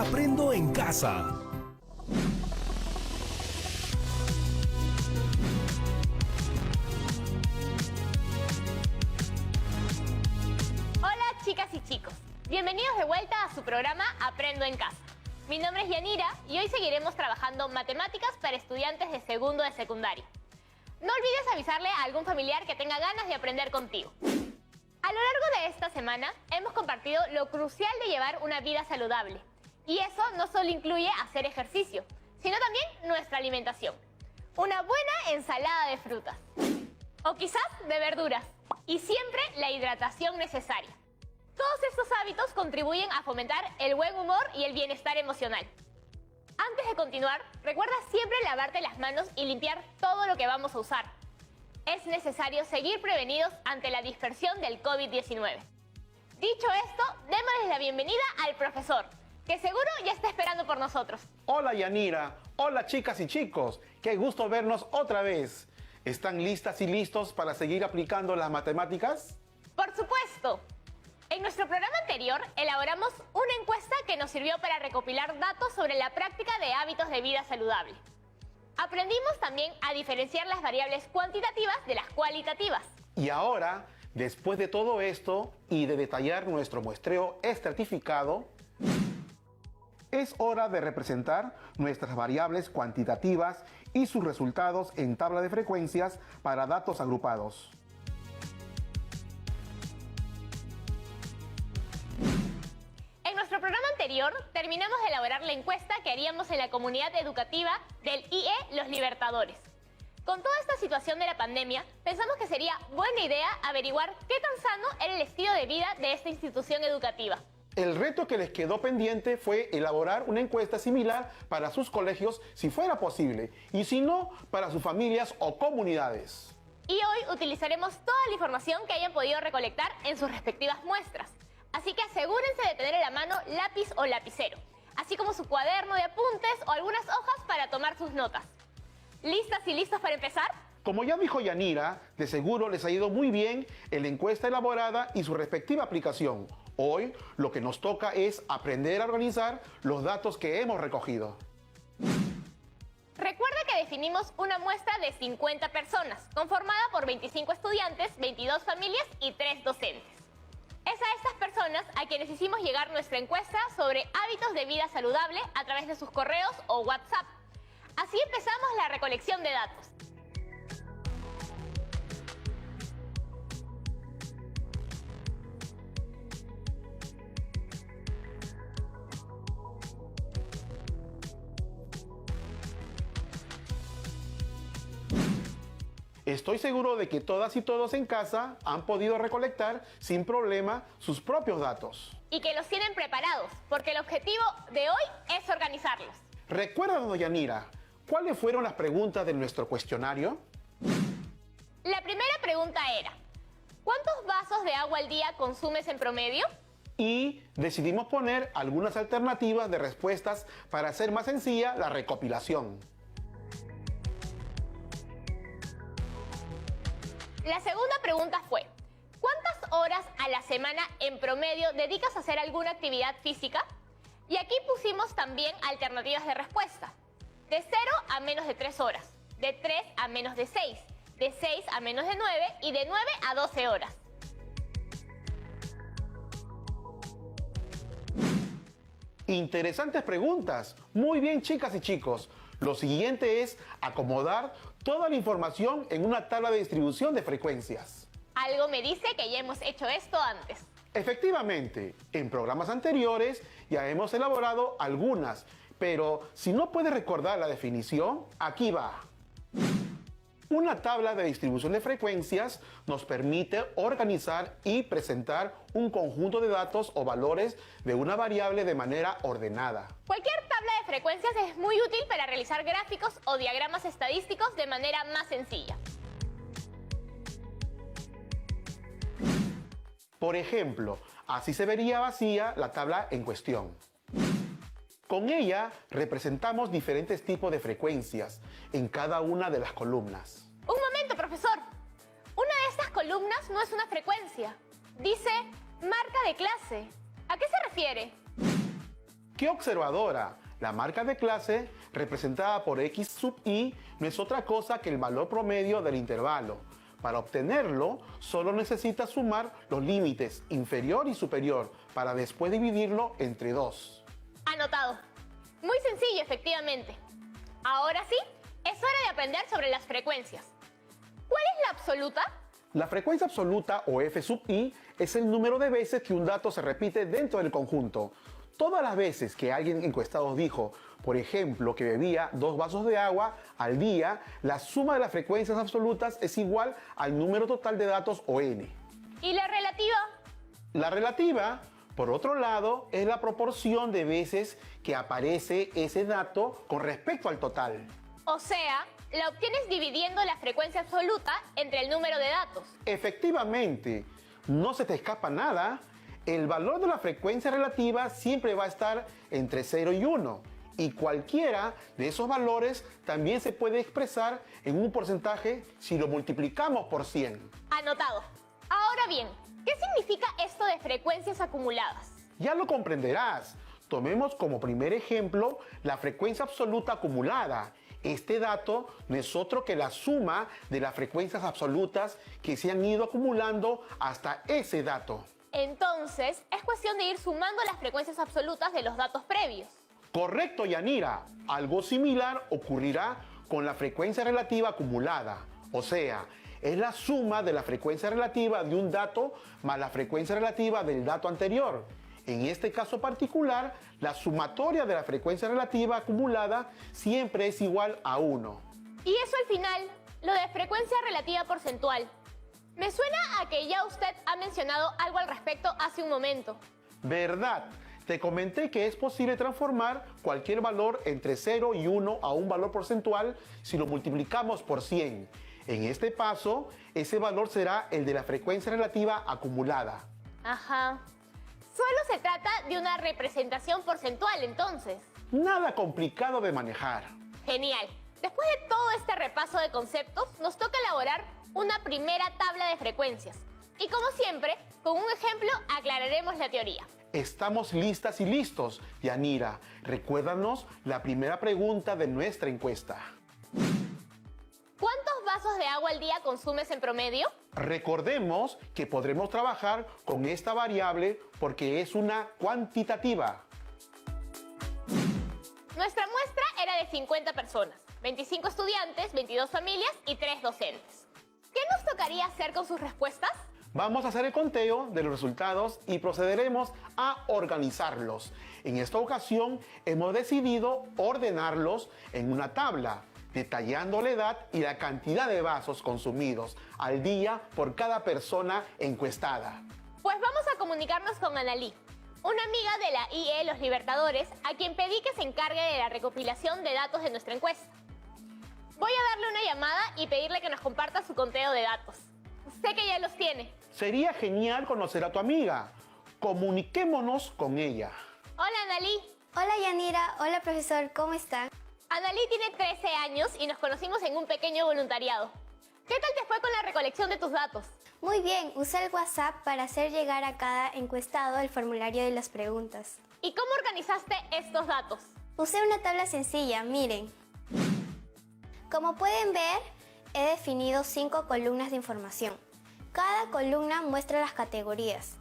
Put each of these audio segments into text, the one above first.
Aprendo en casa. Hola chicas y chicos, bienvenidos de vuelta a su programa Aprendo en casa. Mi nombre es Yanira y hoy seguiremos trabajando matemáticas para estudiantes de segundo de secundaria. No olvides avisarle a algún familiar que tenga ganas de aprender contigo. A lo largo de esta semana hemos compartido lo crucial de llevar una vida saludable. Y eso no solo incluye hacer ejercicio, sino también nuestra alimentación. Una buena ensalada de frutas. O quizás de verduras. Y siempre la hidratación necesaria. Todos estos hábitos contribuyen a fomentar el buen humor y el bienestar emocional. Antes de continuar, recuerda siempre lavarte las manos y limpiar todo lo que vamos a usar. Es necesario seguir prevenidos ante la dispersión del COVID-19. Dicho esto, démosles la bienvenida al profesor, que seguro ya está esperando por nosotros. Hola Yanira, hola chicas y chicos, qué gusto vernos otra vez. ¿Están listas y listos para seguir aplicando las matemáticas? Por supuesto. En nuestro programa anterior elaboramos una encuesta que nos sirvió para recopilar datos sobre la práctica de hábitos de vida saludable. Aprendimos también a diferenciar las variables cuantitativas de las cualitativas. Y ahora, después de todo esto y de detallar nuestro muestreo estratificado, es hora de representar nuestras variables cuantitativas y sus resultados en tabla de frecuencias para datos agrupados. En nuestro programa anterior terminamos de elaborar la encuesta que haríamos en la comunidad educativa del IE Los Libertadores. Con toda esta situación de la pandemia, pensamos que sería buena idea averiguar qué tan sano era el estilo de vida de esta institución educativa. El reto que les quedó pendiente fue elaborar una encuesta similar para sus colegios si fuera posible, y si no, para sus familias o comunidades. Y hoy utilizaremos toda la información que hayan podido recolectar en sus respectivas muestras. Así que asegúrense de tener a la mano lápiz o lapicero, así como su cuaderno de apuntes o algunas hojas para tomar sus notas. ¿Listas y listos para empezar? Como ya dijo Yanira, de seguro les ha ido muy bien en la encuesta elaborada y su respectiva aplicación. Hoy lo que nos toca es aprender a organizar los datos que hemos recogido. Recuerda que definimos una muestra de 50 personas, conformada por 25 estudiantes, 22 familias y 3 docentes. Es a estas personas a quienes hicimos llegar nuestra encuesta sobre hábitos de vida saludable a través de sus correos o WhatsApp. Así empezamos la recolección de datos. Estoy seguro de que todas y todos en casa han podido recolectar sin problema sus propios datos. Y que los tienen preparados, porque el objetivo de hoy es organizarlos. Recuérdanos, Yanira, ¿cuáles fueron las preguntas de nuestro cuestionario? La primera pregunta era, ¿cuántos vasos de agua al día consumes en promedio? Y decidimos poner algunas alternativas de respuestas para hacer más sencilla la recopilación. La segunda pregunta fue, ¿cuántas horas a la semana en promedio dedicas a hacer alguna actividad física? Y aquí pusimos también alternativas de respuesta. De 0 a menos de 3 horas, de 3 a menos de 6, de 6 a menos de 9 y de 9 a 12 horas. Interesantes preguntas. Muy bien, chicas y chicos. Lo siguiente es acomodar toda la información en una tabla de distribución de frecuencias. Algo me dice que ya hemos hecho esto antes. Efectivamente, en programas anteriores ya hemos elaborado algunas, pero si no puedes recordar la definición, aquí va. Una tabla de distribución de frecuencias nos permite organizar y presentar un conjunto de datos o valores de una variable de manera ordenada. Cualquier tabla de frecuencias es muy útil para realizar gráficos o diagramas estadísticos de manera más sencilla. Por ejemplo, así se vería vacía la tabla en cuestión. Con ella representamos diferentes tipos de frecuencias en cada una de las columnas. Un momento, profesor. Una de estas columnas no es una frecuencia. Dice marca de clase. ¿A qué se refiere? ¿Qué observadora? La marca de clase, representada por x sub i, no es otra cosa que el valor promedio del intervalo. Para obtenerlo, solo necesitas sumar los límites inferior y superior para después dividirlo entre 2. Anotado. Muy sencillo, efectivamente. Ahora sí, es hora de aprender sobre las frecuencias. ¿Cuál es la absoluta? La frecuencia absoluta, o f sub i, es el número de veces que un dato se repite dentro del conjunto. Todas las veces que alguien encuestado dijo, por ejemplo, que bebía 2 vasos de agua al día, la suma de las frecuencias absolutas es igual al número total de datos, o n. ¿Y la relativa? La relativa, por otro lado, es la proporción de veces que aparece ese dato con respecto al total. O sea, la obtienes dividiendo la frecuencia absoluta entre el número de datos. Efectivamente, no se te escapa nada. El valor de la frecuencia relativa siempre va a estar entre 0 y 1. Y cualquiera de esos valores también se puede expresar en un porcentaje si lo multiplicamos por 100. Anotado. Ahora bien, ¿qué significa esto de frecuencias acumuladas? Ya lo comprenderás. Tomemos como primer ejemplo la frecuencia absoluta acumulada. Este dato no es otro que la suma de las frecuencias absolutas que se han ido acumulando hasta ese dato. Entonces, es cuestión de ir sumando las frecuencias absolutas de los datos previos. Correcto, Yanira. Algo similar ocurrirá con la frecuencia relativa acumulada. O sea, es la suma de la frecuencia relativa de un dato más la frecuencia relativa del dato anterior. En este caso particular, la sumatoria de la frecuencia relativa acumulada siempre es igual a 1. Y eso al final, lo de frecuencia relativa porcentual. Me suena a que ya usted ha mencionado algo al respecto hace un momento. ¿Verdad? Te comenté que es posible transformar cualquier valor entre 0 y 1 a un valor porcentual si lo multiplicamos por 100. En este paso, ese valor será el de la frecuencia relativa acumulada. Ajá. Solo se trata de una representación porcentual, entonces. Nada complicado de manejar. Genial. Después de todo este repaso de conceptos, nos toca elaborar una primera tabla de frecuencias. Y como siempre, con un ejemplo aclararemos la teoría. Estamos listas y listos, Yanira. Recuérdanos la primera pregunta de nuestra encuesta. ¿Cuántos vasos de agua al día consumes en promedio? Recordemos que podremos trabajar con esta variable porque es una cuantitativa. Nuestra muestra era de 50 personas, 25 estudiantes, 22 familias y 3 docentes. ¿Qué nos tocaría hacer con sus respuestas? Vamos a hacer el conteo de los resultados y procederemos a organizarlos. En esta ocasión hemos decidido ordenarlos en una tabla, detallando la edad y la cantidad de vasos consumidos al día por cada persona encuestada. Pues vamos a comunicarnos con Analí, una amiga de la IE Los Libertadores, a quien pedí que se encargue de la recopilación de datos de nuestra encuesta. Voy a darle una llamada y pedirle que nos comparta su conteo de datos. Sé que ya los tiene. Sería genial conocer a tu amiga. Comuniquémonos con ella. Hola, Analí. Hola Yanira, hola profesor, ¿cómo está? Analí tiene 13 años y nos conocimos en un pequeño voluntariado. ¿Qué tal te fue con la recolección de tus datos? Muy bien, usé el WhatsApp para hacer llegar a cada encuestado el formulario de las preguntas. ¿Y cómo organizaste estos datos? Usé una tabla sencilla, miren. Como pueden ver, he definido 5 columnas de información. Cada columna muestra las categorías.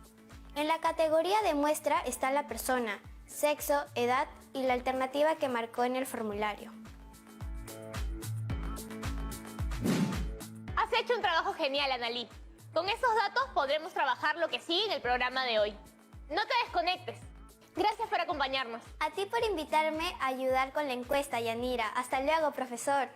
En la categoría de muestra está la persona, sexo, edad y la alternativa que marcó en el formulario. Has hecho un trabajo genial, Analí. Con estos datos podremos trabajar lo que sigue en el programa de hoy. No te desconectes. Gracias por acompañarnos. A ti por invitarme a ayudar con la encuesta, Yanira. Hasta luego, profesor.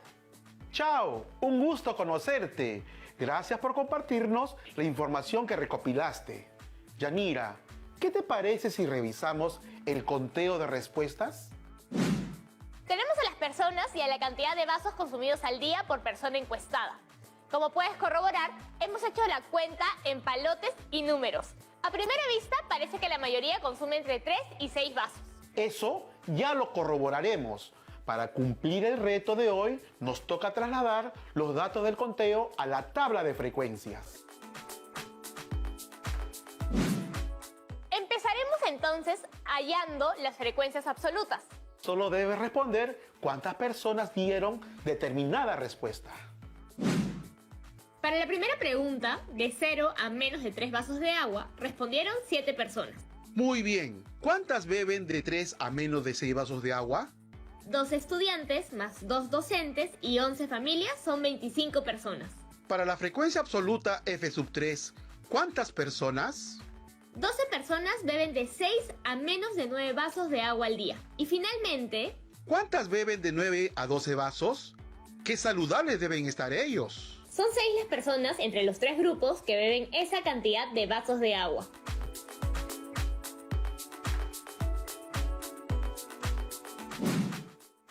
Chao, un gusto conocerte. Gracias por compartirnos la información que recopilaste. Yanira, ¿qué te parece si revisamos el conteo de respuestas? Tenemos a las personas y a la cantidad de vasos consumidos al día por persona encuestada. Como puedes corroborar, hemos hecho la cuenta en palotes y números. A primera vista parece que la mayoría consume entre 3 y 6 vasos. Eso ya lo corroboraremos. Para cumplir el reto de hoy, nos toca trasladar los datos del conteo a la tabla de frecuencias. Empezaremos entonces hallando las frecuencias absolutas. Solo debes responder cuántas personas dieron determinada respuesta. Para la primera pregunta, de 0 a menos de 3 vasos de agua, respondieron 7 personas. Muy bien. ¿Cuántas beben de 3 a menos de 6 vasos de agua? 2 estudiantes más 2 docentes y 11 familias son 25 personas. Para la frecuencia absoluta F sub 3, ¿cuántas personas? 12 personas beben de 6 a menos de 9 vasos de agua al día. Y finalmente, ¿Cuántas beben de 9 a 12 vasos? ¡Qué saludables deben estar ellos! son 6 las personas entre los 3 grupos que beben esa cantidad de vasos de agua.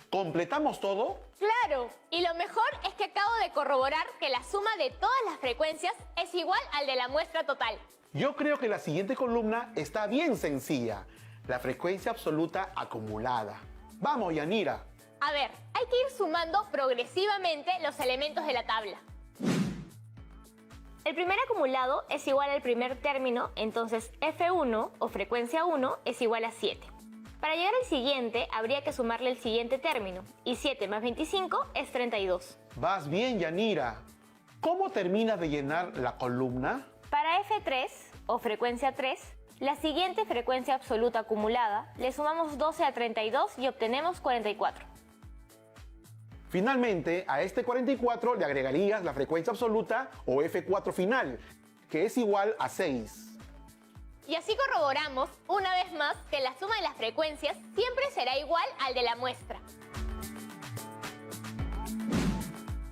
¿Completamos todo? ¡Claro! Y lo mejor es que acabo de corroborar que la suma de todas las frecuencias es igual al de la muestra total. Yo creo que la siguiente columna está bien sencilla. La frecuencia absoluta acumulada. Vamos, Yanira. A ver, hay que ir sumando progresivamente los elementos de la tabla. El primer acumulado es igual al primer término, entonces F1 o frecuencia 1 es igual a 7. Para llegar al siguiente, habría que sumarle el siguiente término, y 7 más 25 es 32. Vas bien, Yanira. ¿Cómo terminas de llenar la columna? Para F3 o frecuencia 3, la siguiente frecuencia absoluta acumulada, le sumamos 12 a 32 y obtenemos 44. Finalmente, a este 44 le agregarías la frecuencia absoluta o F4 final, que es igual a 6. Y así corroboramos, una vez más, que la suma de las frecuencias siempre será igual al de la muestra.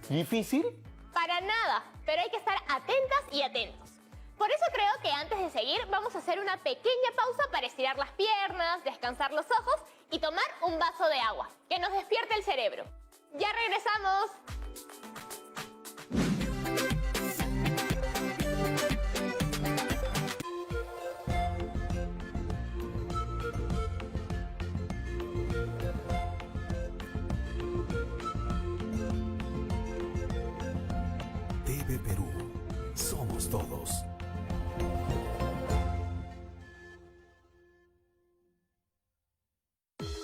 ¿Difícil? Para nada, pero hay que estar atentas y atentos. Por eso creo que antes de seguir vamos a hacer una pequeña pausa para estirar las piernas, descansar los ojos y tomar un vaso de agua, que nos despierte el cerebro. ¡Ya regresamos! TV Perú. Somos todos.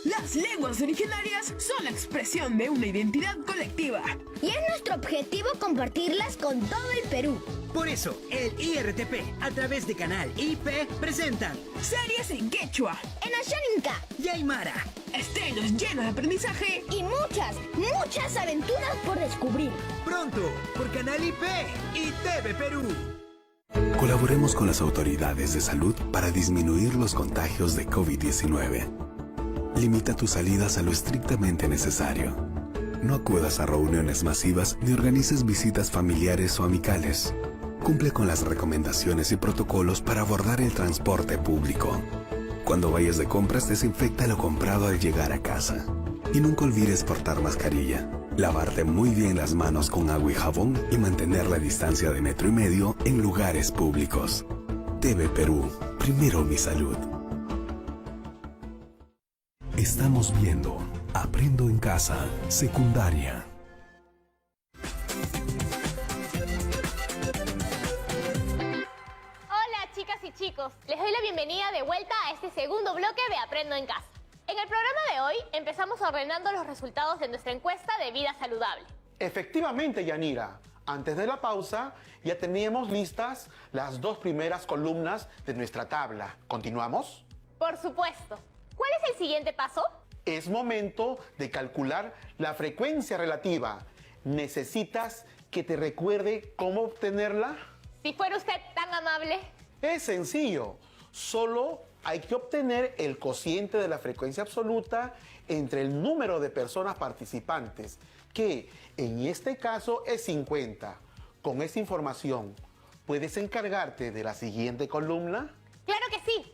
Las lenguas originarias son la expresión de una identidad colectiva. Y es nuestro objetivo compartirlas con todo el Perú. Por eso, el IRTP, a través de Canal IP, presenta Series en quechua En Ashaninka. y Aymara. estrenos llenos de aprendizaje Y muchas aventuras por descubrir. Pronto, por Canal IP y TV Perú. Colaboremos con las autoridades de salud para disminuir los contagios de COVID-19. Limita tus salidas a lo estrictamente necesario. No acudas a reuniones masivas ni organices visitas familiares o amicales. Cumple con las recomendaciones y protocolos para abordar el transporte público. Cuando vayas de compras, desinfecta lo comprado al llegar a casa. Y nunca olvides portar mascarilla, lavarte muy bien las manos con agua y jabón y mantener la distancia de 1,5 metros en lugares públicos. TV Perú, primero mi salud. Estamos viendo Aprendo en Casa, secundaria. Hola chicas y chicos, les doy la bienvenida de vuelta a este segundo bloque de Aprendo en Casa. En el programa de hoy empezamos ordenando los resultados de nuestra encuesta de vida saludable. Efectivamente, Yanira. Antes de la pausa, ya teníamos listas las 2 primeras columnas de nuestra tabla. ¿Continuamos? Por supuesto. ¿Cuál es el siguiente paso? Es momento de calcular la frecuencia relativa. ¿Necesitas que te recuerde cómo obtenerla? Si fuera usted tan amable. Es sencillo. Solo hay que obtener el cociente de la frecuencia absoluta entre el número de personas participantes, que en este caso es 50. Con esa información, ¿puedes encargarte de la siguiente columna? ¡Claro que sí!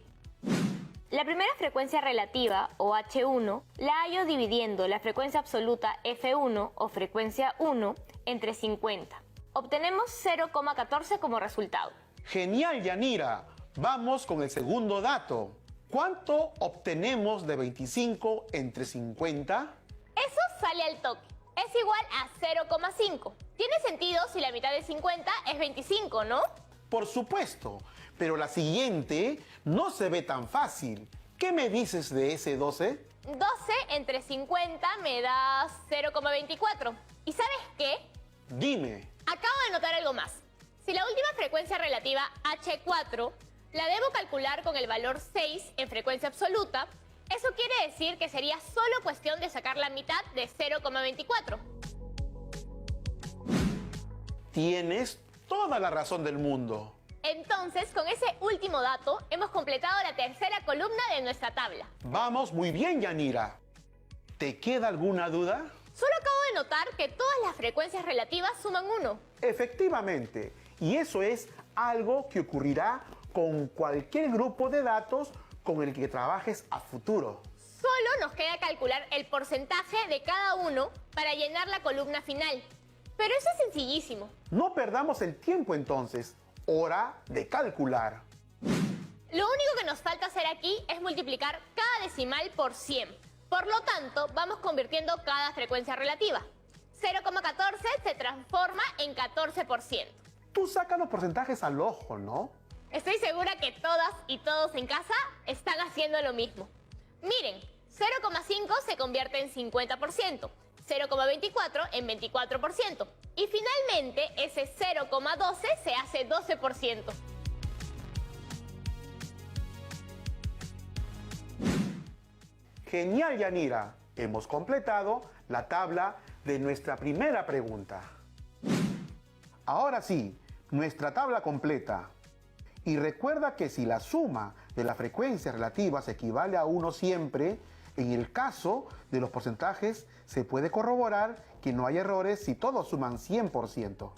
La primera frecuencia relativa, o H1, la hallo dividiendo la frecuencia absoluta F1, o frecuencia 1, entre 50. Obtenemos 0,14 como resultado. Genial, Yanira. Vamos con el segundo dato. ¿Cuánto obtenemos de 25 entre 50? Eso sale al toque. Es igual a 0,5. Tiene sentido si la mitad de 50 es 25, ¿no? Por supuesto. Pero la siguiente no se ve tan fácil. ¿Qué me dices de ese 12? 12 entre 50 me da 0,24. ¿Y sabes qué? Dime. Acabo de notar algo más. Si la última frecuencia relativa H4 la debo calcular con el valor 6 en frecuencia absoluta, eso quiere decir que sería solo cuestión de sacar la mitad de 0,24. Tienes toda la razón del mundo. Entonces, con ese último dato, hemos completado la tercera columna de nuestra tabla. Vamos muy bien, Yanira. ¿Te queda alguna duda? Solo acabo de notar que todas las frecuencias relativas suman 1. Efectivamente. Y eso es algo que ocurrirá con cualquier grupo de datos con el que trabajes a futuro. Solo nos queda calcular el porcentaje de cada uno para llenar la columna final. Pero eso es sencillísimo. No perdamos el tiempo entonces. Hora de calcular. Lo único que nos falta hacer aquí es multiplicar cada decimal por 100. Por lo tanto, vamos convirtiendo cada frecuencia relativa. 0,14 se transforma en 14%. Tú sacas los porcentajes al ojo, ¿no? Estoy segura que todas y todos en casa están haciendo lo mismo. Miren, 0,5 se convierte en 50%, 0,24 en 24% y finalmente ese 0,12 se hace 12%. Genial, Yanira. Hemos completado la tabla de nuestra primera pregunta. Ahora sí, nuestra tabla completa. Y recuerda que si la suma de las frecuencias relativas equivale a 1 siempre, en el caso de los porcentajes se puede corroborar que no hay errores si todos suman 100%.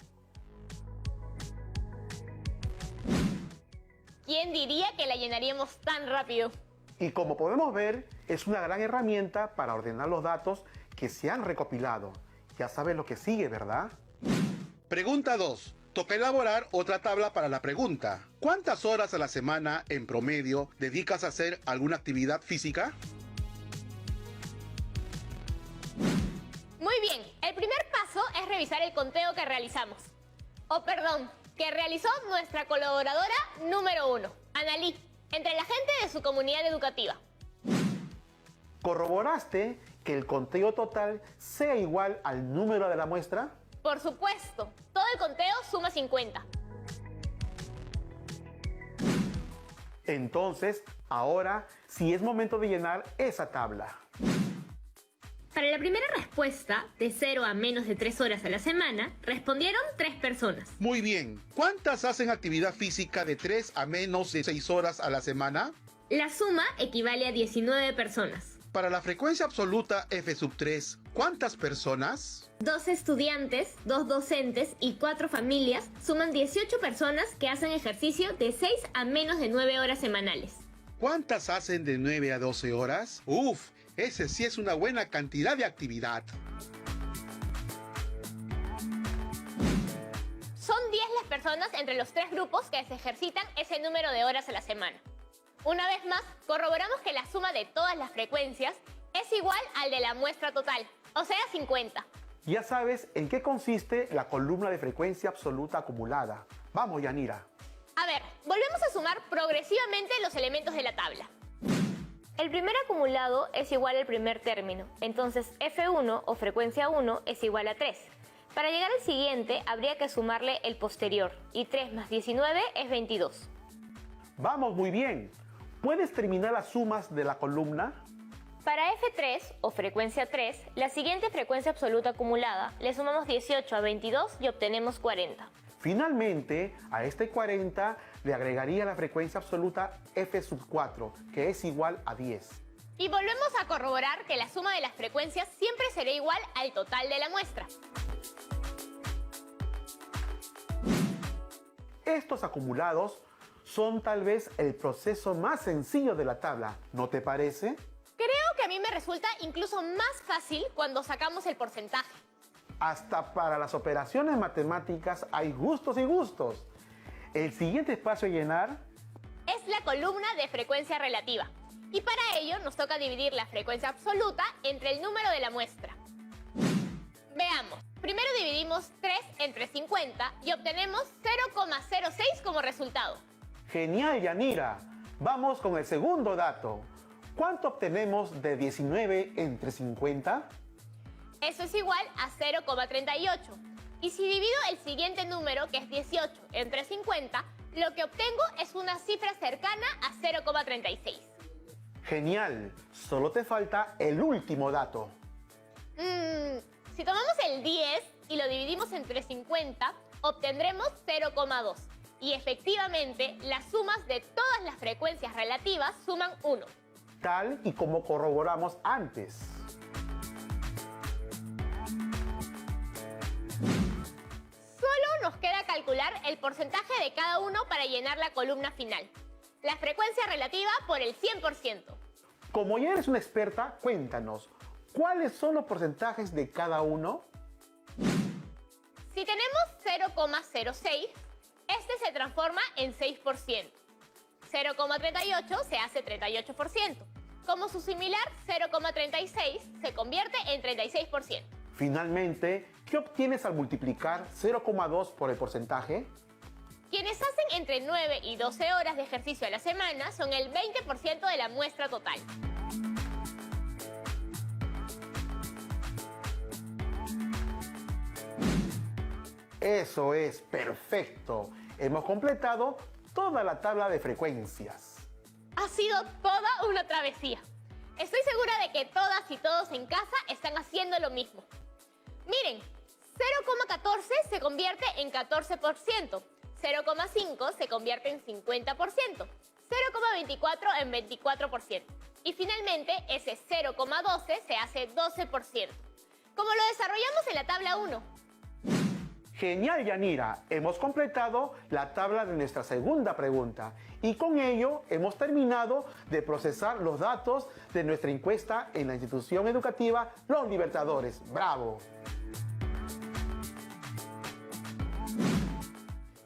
¿Quién diría que la llenaríamos tan rápido? Y como podemos ver, es una gran herramienta para ordenar los datos que se han recopilado. Ya sabes lo que sigue, ¿verdad? Pregunta 2. Toca elaborar otra tabla para la pregunta. ¿Cuántas horas a la semana, en promedio, dedicas a hacer alguna actividad física? Muy bien, el primer paso es revisar el conteo que realizamos. Que realizó nuestra colaboradora número 1, Analí, entre la gente de su comunidad educativa. ¿Corroboraste que el conteo total sea igual al número de la muestra? Por supuesto, todo el conteo suma 50. Entonces, ahora sí es momento de llenar esa tabla. Para la primera respuesta, de 0 a menos de 3 horas a la semana, respondieron 3 personas. Muy bien. ¿Cuántas hacen actividad física de 3 a menos de 6 horas a la semana? La suma equivale a 19 personas. Para la frecuencia absoluta F3, ¿cuántas personas? 2 estudiantes, 2 docentes y 4 familias suman 18 personas que hacen ejercicio de 6 a menos de 9 horas semanales. ¿Cuántas hacen de 9 a 12 horas? ¡Uf! Ese sí es una buena cantidad de actividad. Son 10 las personas entre los 3 grupos que se ejercitan ese número de horas a la semana. Una vez más, corroboramos que la suma de todas las frecuencias es igual al de la muestra total, o sea 50. Ya sabes en qué consiste la columna de frecuencia absoluta acumulada. Vamos, Yanira. A ver, volvemos a sumar progresivamente los elementos de la tabla. El primer acumulado es igual al primer término, entonces F1 o frecuencia 1 es igual a 3. Para llegar al siguiente habría que sumarle el posterior, y 3 más 19 es 22. Vamos, muy bien. ¿Puedes terminar las sumas de la columna? Para F3 o frecuencia 3, la siguiente frecuencia absoluta acumulada, le sumamos 18 a 22 y obtenemos 40. Finalmente, a este 40 le agregaría la frecuencia absoluta F4, que es igual a 10. Y volvemos a corroborar que la suma de las frecuencias siempre será igual al total de la muestra. Estos acumulados son tal vez el proceso más sencillo de la tabla, ¿no te parece? Creo que a mí me resulta incluso más fácil cuando sacamos el porcentaje. Hasta para las operaciones matemáticas hay gustos y gustos. El siguiente espacio a llenar es la columna de frecuencia relativa. Y para ello nos toca dividir la frecuencia absoluta entre el número de la muestra. Veamos. Primero dividimos 3 entre 50 y obtenemos 0,06 como resultado. Genial, Yanira. Vamos con el segundo dato. ¿Cuánto obtenemos de 19 entre 50? Eso es igual a 0,38. Y si divido el siguiente número, que es 18, entre 50, lo que obtengo es una cifra cercana a 0,36. Genial. Solo te falta el último dato. Si tomamos el 10 y lo dividimos entre 50, obtendremos 0,2. Y efectivamente, las sumas de todas las frecuencias relativas suman 1. Tal y como corroboramos antes. Solo nos queda calcular el porcentaje de cada uno para llenar la columna final. La frecuencia relativa por el 100%. Como ya eres una experta, cuéntanos, ¿cuáles son los porcentajes de cada uno? Si tenemos 0,06, este se transforma en 6%. 0,38 se hace 38%. Como su similar, 0,36 se convierte en 36%. Finalmente, ¿qué obtienes al multiplicar 0,2 por el porcentaje? Quienes hacen entre 9 y 12 horas de ejercicio a la semana son el 20% de la muestra total. Eso es perfecto. Hemos completado toda la tabla de frecuencias. Ha sido toda una travesía. Estoy segura de que todas y todos en casa están haciendo lo mismo. Miren, 0,14 se convierte en 14%, 0,5 se convierte en 50%, 0,24 en 24%. Y finalmente, ese 0,12 se hace 12%, como lo desarrollamos en la tabla 1. Genial, Yanira. Hemos completado la tabla de nuestra segunda pregunta y con ello hemos terminado de procesar los datos de nuestra encuesta en la institución educativa Los Libertadores. ¡Bravo!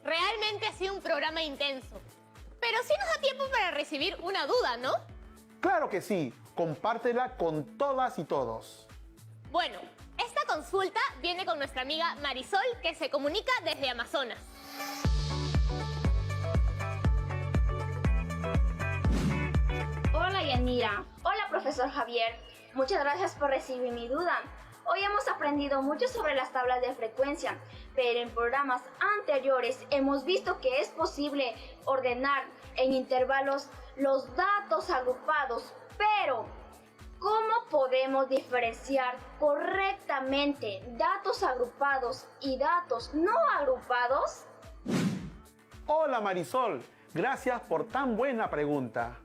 Realmente ha sido un programa intenso, pero sí nos da tiempo para recibir una duda, ¿no? ¡Claro que sí! Compártela con todas y todos. Bueno, esta consulta viene con nuestra amiga Marisol, que se comunica desde Amazonas. Hola Yanira. Hola profesor Javier. Muchas gracias por recibir mi duda. Hoy hemos aprendido mucho sobre las tablas de frecuencia, pero en programas anteriores hemos visto que es posible ordenar en intervalos los datos agrupados, pero ¿cómo podemos diferenciar correctamente datos agrupados y datos no agrupados? Hola Marisol, gracias por tan buena pregunta.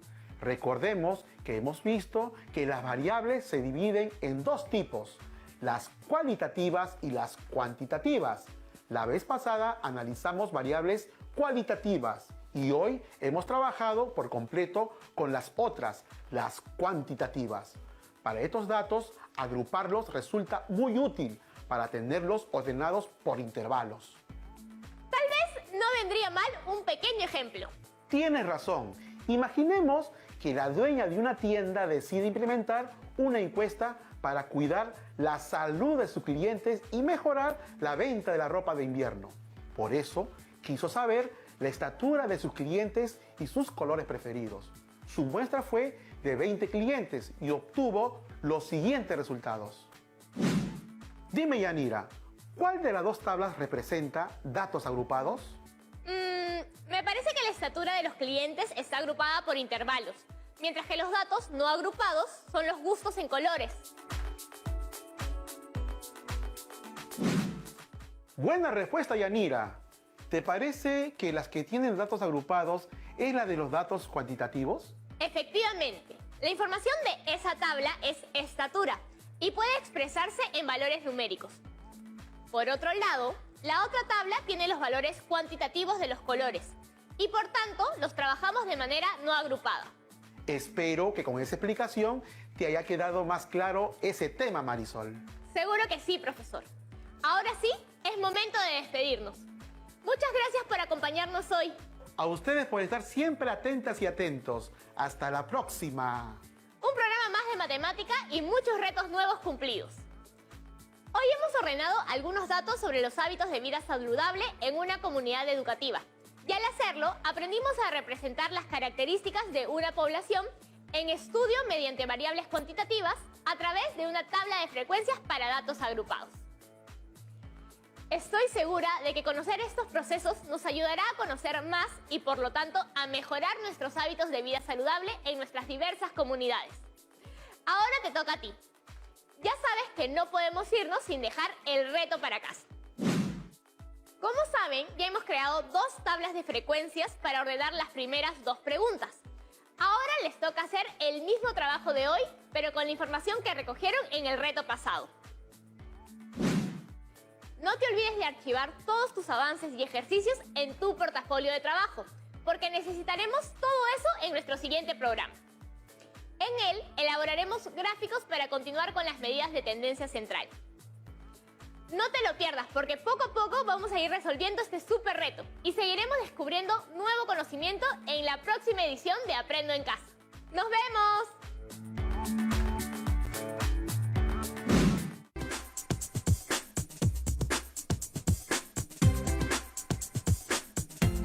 Recordemos que hemos visto que las variables se dividen en dos tipos, las cualitativas y las cuantitativas. La vez pasada analizamos variables cualitativas y hoy hemos trabajado por completo con las otras, las cuantitativas. Para estos datos, agruparlos resulta muy útil para tenerlos ordenados por intervalos. Tal vez no vendría mal un pequeño ejemplo. Tienes razón. Imaginemos que la dueña de una tienda decide implementar una encuesta para cuidar la salud de sus clientes y mejorar la venta de la ropa de invierno. Por eso, quiso saber la estatura de sus clientes y sus colores preferidos. Su muestra fue de 20 clientes y obtuvo los siguientes resultados. Dime, Yanira, ¿cuál de las dos tablas representa datos agrupados? Me parece que la estatura de los clientes está agrupada por intervalos, mientras que los datos no agrupados son los gustos en colores. Buena respuesta, Yanira. ¿Te parece que las que tienen datos agrupados es la de los datos cuantitativos? Efectivamente, la información de esa tabla es estatura y puede expresarse en valores numéricos. Por otro lado, la otra tabla tiene los valores cuantitativos de los colores y por tanto los trabajamos de manera no agrupada. Espero que con esa explicación te haya quedado más claro ese tema, Marisol. Seguro que sí, profesor. Ahora sí, es momento de despedirnos. Muchas gracias por acompañarnos hoy. A ustedes por estar siempre atentas y atentos. Hasta la próxima. Un programa más de matemática y muchos retos nuevos cumplidos. Hoy hemos ordenado algunos datos sobre los hábitos de vida saludable en una comunidad educativa Y al hacerlo, aprendimos a representar las características de una población en estudio mediante variables cuantitativas a través de una tabla de frecuencias para datos agrupados. Estoy segura de que conocer estos procesos nos ayudará a conocer más y, por lo tanto, a mejorar nuestros hábitos de vida saludable en nuestras diversas comunidades. Ahora te toca a ti. Ya sabes que no podemos irnos sin dejar el reto para casa. Como saben, ya hemos creado 2 tablas de frecuencias para ordenar las primeras 2 preguntas. Ahora les toca hacer el mismo trabajo de hoy, pero con la información que recogieron en el reto pasado. No te olvides de archivar todos tus avances y ejercicios en tu portafolio de trabajo, porque necesitaremos todo eso en nuestro siguiente programa. En él elaboraremos gráficos para continuar con las medidas de tendencia central. No te lo pierdas, porque poco a poco vamos a ir resolviendo este súper reto y seguiremos descubriendo nuevo conocimiento en la próxima edición de Aprendo en Casa. ¡Nos vemos!